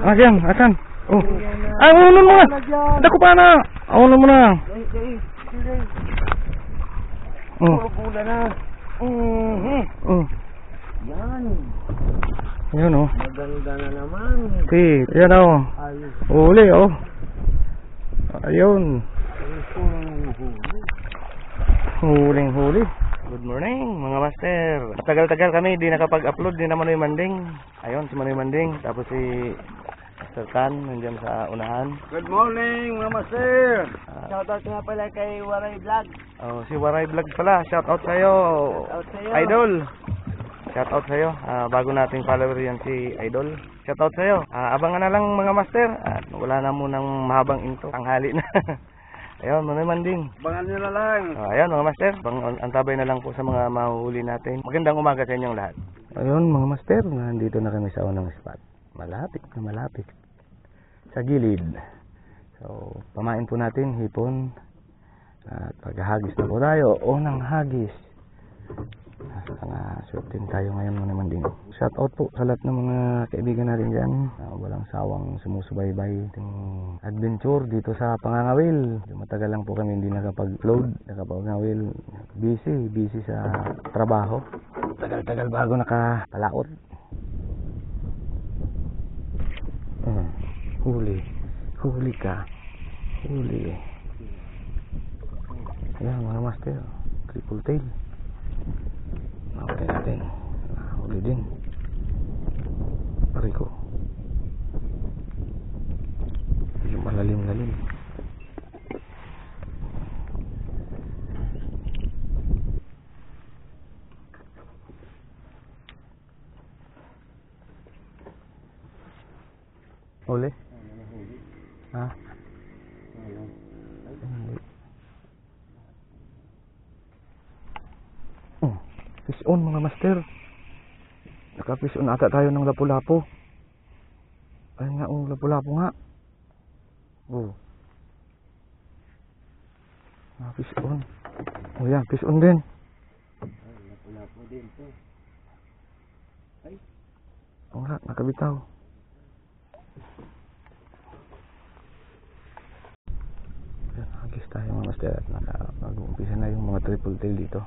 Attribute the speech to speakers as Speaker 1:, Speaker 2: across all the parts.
Speaker 1: Asan? Asan? Oh. Ay, unon mo na. Dako pa na. Unon mo na. Oh.
Speaker 2: Bula na.
Speaker 1: Oh.
Speaker 2: Yan.
Speaker 1: Yan oh.
Speaker 2: Maganda na naman.
Speaker 1: Okay, yan oh.
Speaker 2: Ayos.
Speaker 1: Huli oh. Ayun. Huling-huli. Good morning mga master. Tagal-tagal kami di nakapag-upload din naman yung Manding. Ayun si Manoy Manding. Tapos si Master Tan nandiyan sa unahan.
Speaker 2: Good morning mga master. Shoutout nga pala kay Waray Vlog.
Speaker 1: Oh, si Waray Vlog pala. Shoutout sa'yo.
Speaker 2: Shoutout sa'yo.
Speaker 1: Idol. Shoutout sa'yo. Bago nating follower yan si Idol. Shoutout sa'yo. Abangan na lang mga master. At wala na munang mahabang into. Tanghali na. Ayun, Manoy Manding.
Speaker 2: Abangan nyo na lang.
Speaker 1: Ayun mga master, antabay na lang po sa mga mahuhuli natin. Magandang umaga sa inyong lahat. Ayun mga master, nandito na kami sa unang spot. Malapit na malapit. Sa gilid. So, pamain po natin, hipon. At paghahagis na po tayo. Unang hagis. Suotin tayo ngayon mga Manding. Shout out po sa lahat ng mga kaibigan natin dyan. Walang sawang sumusubaybay itong adventure dito sa Pangangawil. Matagal lang po kami hindi nakapag-upload. Nakapangawil. Busy sa trabaho. Tagal-tagal bago nakapalaot. Huli ka. Huli. Ayan mga master. Triple tail. Okay natin. Huli din. Pari ko. Yung malalim-lalim. Huli? Ha? Fish on mga master. Naka-fish on ata tayo ng lapu-lapu. Ayun nga oh, lapu-lapu nga. Oh. Fish on. Oh yan, fish on din.
Speaker 2: Lapu-lapu din to. Ay.
Speaker 1: Wala, nakabitaw. Yan, hagis tayo mga master at nag-uumpisa na yung mga triple tail dito.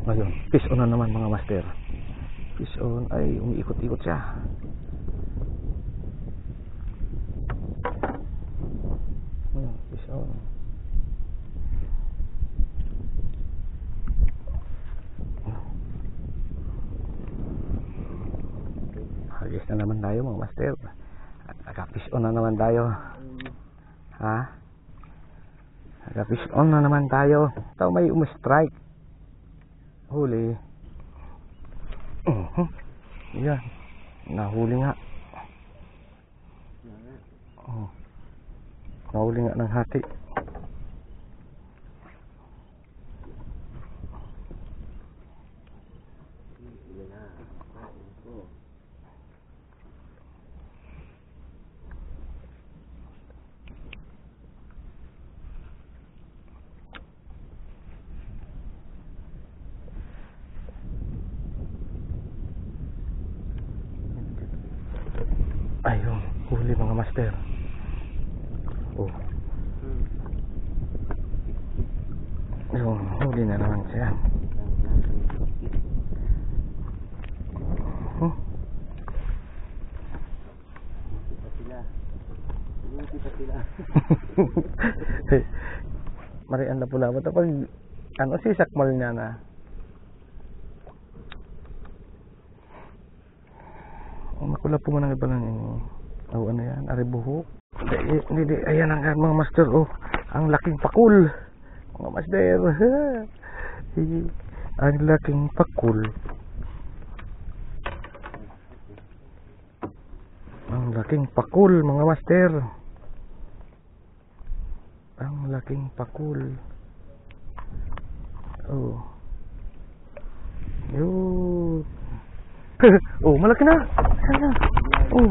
Speaker 1: Ngayon, fish on na naman mga master. Fish on ay umiikot-ikot siya. Fish on. Hagis na naman tayo mga master. Naka-fish on na naman tayo. Ha? Naka-fish on na naman tayo. Ito may strike. Huli. Yan. Nahuli nga. Nahuli nga ng hati. Ayun, huli mga master. Oh. Ayun, huli na naman siya.
Speaker 2: Luti pa sila.
Speaker 1: Marian na pula. Ba't pag ano si sakmal niya na? Makula po man ang iba lang yun. Oh, ano yan? Aribuhok. Hindi. Ayan ang mga master. Oh, ang laking pakul. Mga master. Ang laking pakul. Ang laking pakul mga master. Ang laking pakul. Oh. Yun. Oh, malaki na. Sana. Oh,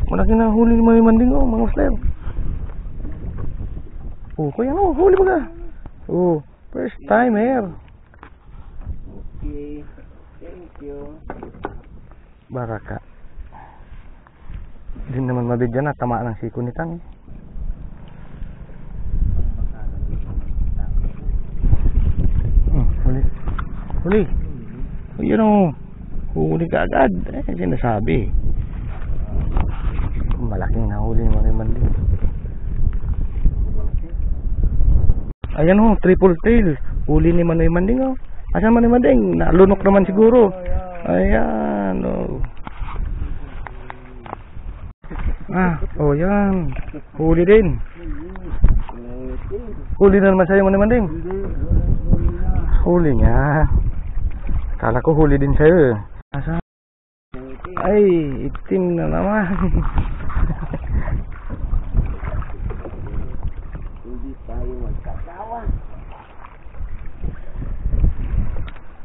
Speaker 1: malaki na huli ni Manoy Manding mga master. Oh, kuya huli mo ka. Oh, First timer.
Speaker 2: Okay. Thank you.
Speaker 1: Baraka. Hindi naman mabigyan na, tamaan ng siko ni Tang. Huli. Huli. Yun o. Huli ka agad. Sinasabi. Malaking nahuli naman din. Ayan o, triple tail. Huli ni Manoy Manding o. Asan Manoy Manding? Nalunok naman siguro. Ayan o. Yan. Huli din. Huli na naman sa'yo Manoy Manding. Huli niya. Kala ko huli din sa'yo. Asa? Ay, itim na naman.
Speaker 2: Hindi tayo magkakawa.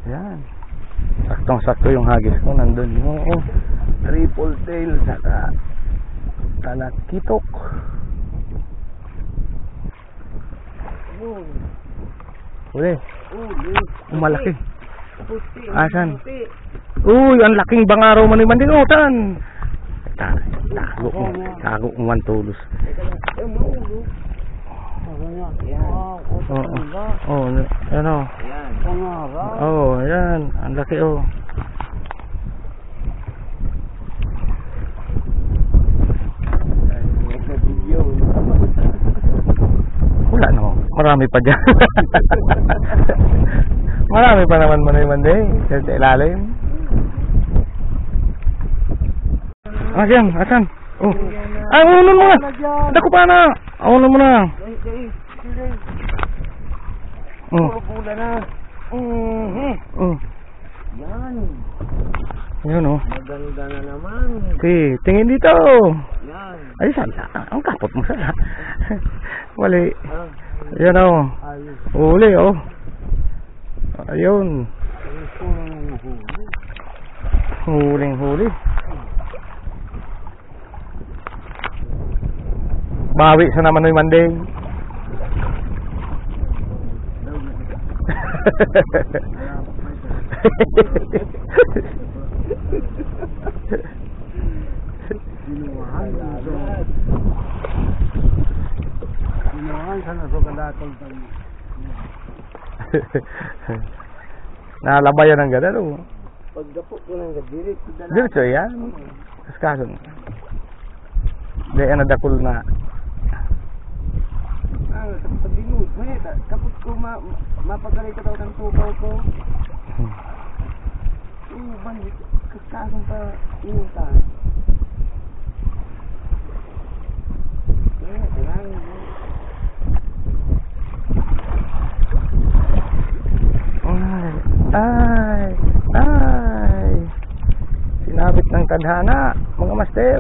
Speaker 1: Yan. Saktong-sakto yung hagis ko. Nandun yung triple tail saka talakitok. Huli. Malaki.
Speaker 2: Puti.
Speaker 1: Asan? Uy, ang laking bangaraw Manoy Manding. Tan. Tago mo man tulos. Ano? Ayan. Ang laki Wala no. Marami pa dyan. Marami pa naman Manoy Manding. Sa ilalim. Asan? Uno mo na. Dako pa na. Uno mo na.
Speaker 2: Pula na. Yan.
Speaker 1: Yun
Speaker 2: Maganda na naman.
Speaker 1: Okay, tingin dito.
Speaker 2: Yan.
Speaker 1: Ay, sala. Ang kapot mo sala. Wali. Yan
Speaker 2: Ayos.
Speaker 1: Uli Ayun. Huling-huli. Bawi sa naman Manoy Manding.
Speaker 2: Sinuhan sana so kalatol tayo.
Speaker 1: Nalabayan ang ganda
Speaker 2: Pagdapo ko ng gadirit ko dala.
Speaker 1: Diretso yan. Kaskason. Dahil nadakul na.
Speaker 2: Sa binud. Kapag ko mapagalit ka daw ng tubaw ko. Bandit. Kaskasong pa inutan.
Speaker 1: Ay. Sinabit ng tadhana, mga master.